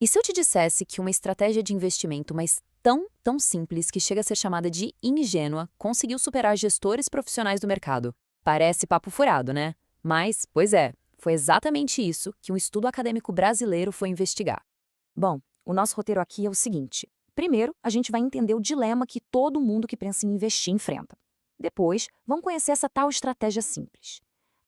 E se eu te dissesse que uma estratégia de investimento, mas tão simples que chega a ser chamada de ingênua, conseguiu superar gestores profissionais do mercado? Parece papo furado, né? Mas, pois é, foi exatamente isso que um estudo acadêmico brasileiro foi investigar. Bom, o nosso roteiro aqui é o seguinte. Primeiro, a gente vai entender o dilema que todo mundo que pensa em investir enfrenta. Depois, vamos conhecer essa tal estratégia simples.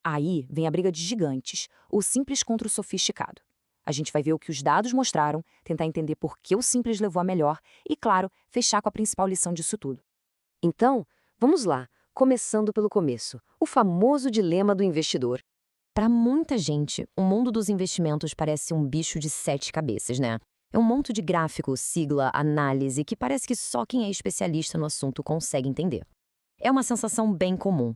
Aí vem a briga de gigantes, o simples contra o sofisticado. A gente vai ver o que os dados mostraram, tentar entender por que o simples levou a melhor e, claro, fechar com a principal lição disso tudo. Então, vamos lá, começando pelo começo, o famoso dilema do investidor. Para muita gente, o mundo dos investimentos parece um bicho de sete cabeças, né? É um monte de gráfico, sigla, análise que parece que só quem é especialista no assunto consegue entender. É uma sensação bem comum.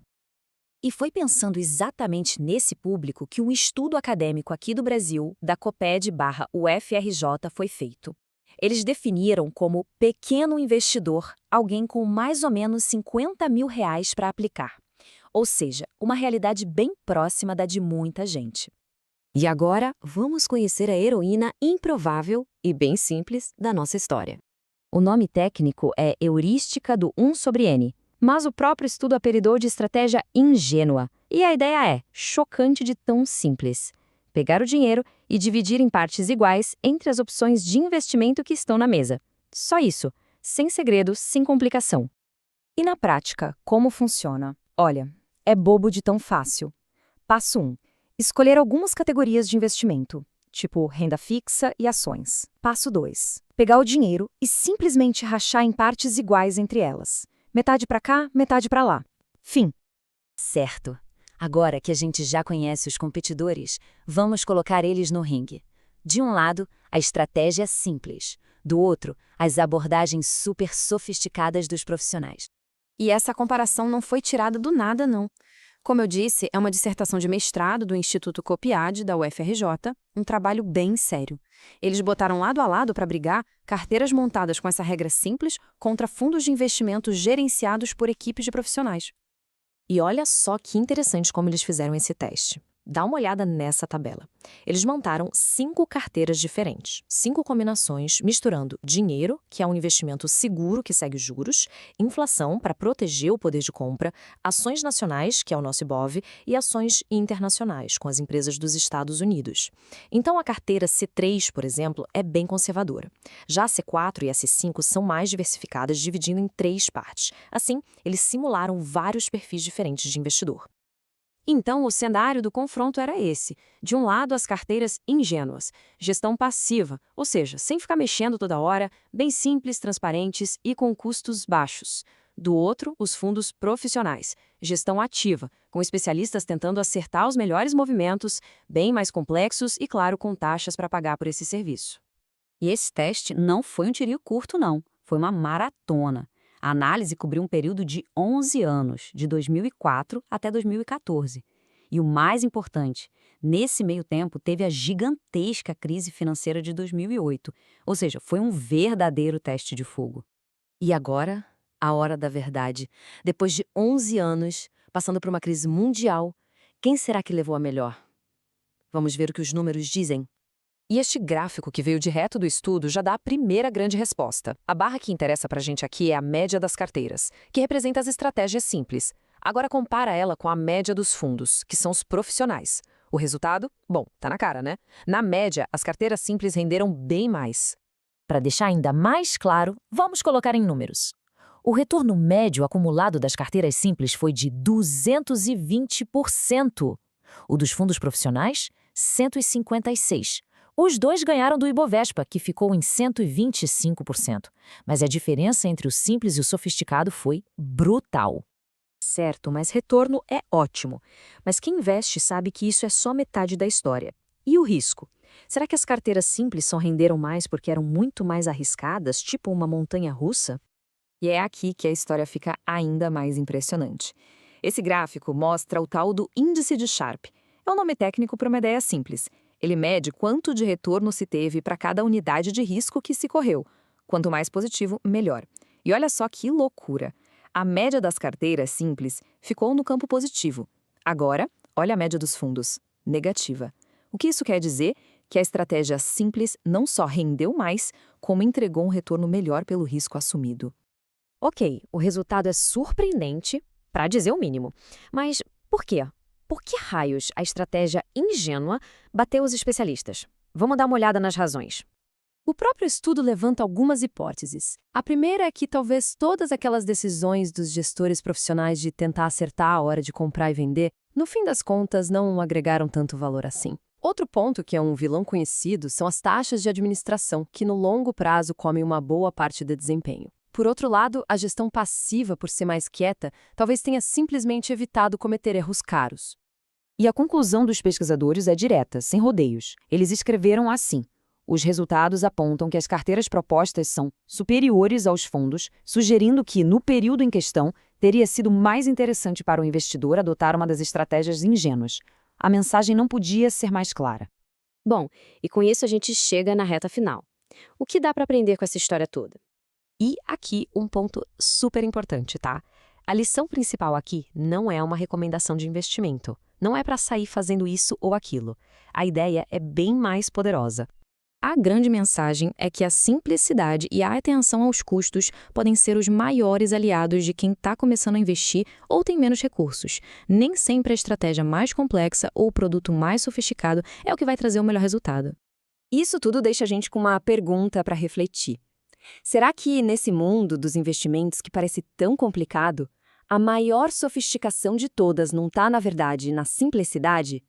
E foi pensando exatamente nesse público que um estudo acadêmico aqui do Brasil, da COPED/UFRJ, foi feito. Eles definiram como pequeno investidor alguém com mais ou menos R$ 50.000 para aplicar. Ou seja, uma realidade bem próxima da de muita gente. E agora, vamos conhecer a heroína improvável e bem simples da nossa história. O nome técnico é heurística do 1 sobre N, mas o próprio estudo apelidou de estratégia ingênua. E a ideia é chocante de tão simples. Pegar o dinheiro e dividir em partes iguais entre as opções de investimento que estão na mesa. Só isso, sem segredos, sem complicação. E na prática, como funciona? Olha, é bobo de tão fácil. Passo 1. Escolher algumas categorias de investimento, tipo renda fixa e ações. Passo 2. Pegar o dinheiro e simplesmente rachar em partes iguais entre elas. Metade para cá, metade para lá. Fim. Certo. Agora que a gente já conhece os competidores, vamos colocar eles no ringue. De um lado, a estratégia simples. Do outro, as abordagens super sofisticadas dos profissionais. E essa comparação não foi tirada do nada, não. Como eu disse, é uma dissertação de mestrado do Instituto COPIAD, da UFRJ, um trabalho bem sério. Eles botaram lado a lado para brigar carteiras montadas com essa regra simples contra fundos de investimentos gerenciados por equipes de profissionais. E olha só que interessante como eles fizeram esse teste. Dá uma olhada nessa tabela. Eles montaram 5 carteiras diferentes, 5 combinações misturando dinheiro, que é um investimento seguro que segue os juros, inflação, para proteger o poder de compra, ações nacionais, que é o nosso IBOV, e ações internacionais, com as empresas dos Estados Unidos. Então a carteira C3, por exemplo, é bem conservadora. Já a C4 e a C5 são mais diversificadas, dividindo em 3 partes. Assim, eles simularam vários perfis diferentes de investidor. Então, o cenário do confronto era esse. De um lado, as carteiras ingênuas, gestão passiva, ou seja, sem ficar mexendo toda hora, bem simples, transparentes e com custos baixos. Do outro, os fundos profissionais, gestão ativa, com especialistas tentando acertar os melhores movimentos, bem mais complexos e, claro, com taxas para pagar por esse serviço. E esse teste não foi um tiro curto, não. Foi uma maratona. A análise cobriu um período de 11 anos, de 2004 até 2014. E o mais importante, nesse meio tempo teve a gigantesca crise financeira de 2008, ou seja, foi um verdadeiro teste de fogo. E agora, a hora da verdade. Depois de 11 anos, passando por uma crise mundial, quem será que levou a melhor? Vamos ver o que os números dizem. E este gráfico que veio direto do estudo já dá a primeira grande resposta. A barra que interessa para a gente aqui é a média das carteiras, que representa as estratégias simples. Agora compara ela com a média dos fundos, que são os profissionais. O resultado? Bom, tá na cara, né? Na média, as carteiras simples renderam bem mais. Para deixar ainda mais claro, vamos colocar em números. O retorno médio acumulado das carteiras simples foi de 220%. O dos fundos profissionais, 156%. Os dois ganharam do Ibovespa, que ficou em 125%. Mas a diferença entre o simples e o sofisticado foi brutal. Certo, mas retorno é ótimo. Mas quem investe sabe que isso é só metade da história. E o risco? Será que as carteiras simples só renderam mais porque eram muito mais arriscadas, tipo uma montanha-russa? E é aqui que a história fica ainda mais impressionante. Esse gráfico mostra o tal do índice de Sharpe. É um nome técnico para uma ideia simples. Ele mede quanto de retorno se teve para cada unidade de risco que se correu. Quanto mais positivo, melhor. E olha só que loucura. A média das carteiras simples ficou no campo positivo. Agora, olha a média dos fundos. Negativa. O que isso quer dizer? que a estratégia simples não só rendeu mais, como entregou um retorno melhor pelo risco assumido. Ok, o resultado é surpreendente, para dizer o mínimo. Mas por quê? Por que raios a estratégia ingênua bateu os especialistas? Vamos dar uma olhada nas razões. O próprio estudo levanta algumas hipóteses. A primeira é que talvez todas aquelas decisões dos gestores profissionais de tentar acertar a hora de comprar e vender, no fim das contas, não agregaram tanto valor assim. Outro ponto que é um vilão conhecido são as taxas de administração, que no longo prazo comem uma boa parte do desempenho. Por outro lado, a gestão passiva, por ser mais quieta, talvez tenha simplesmente evitado cometer erros caros. E a conclusão dos pesquisadores é direta, sem rodeios. Eles escreveram assim: os resultados apontam que as carteiras propostas são superiores aos fundos, sugerindo que, no período em questão, teria sido mais interessante para o investidor adotar uma das estratégias ingênuas. A mensagem não podia ser mais clara. Bom, e com isso a gente chega na reta final. O que dá para aprender com essa história toda? E aqui um ponto super importante, tá? A lição principal aqui não é uma recomendação de investimento. Não é para sair fazendo isso ou aquilo. A ideia é bem mais poderosa. A grande mensagem é que a simplicidade e a atenção aos custos podem ser os maiores aliados de quem está começando a investir ou tem menos recursos. Nem sempre a estratégia mais complexa ou o produto mais sofisticado é o que vai trazer o melhor resultado. Isso tudo deixa a gente com uma pergunta para refletir. Será que, nesse mundo dos investimentos que parece tão complicado, a maior sofisticação de todas não está, na verdade, na simplicidade?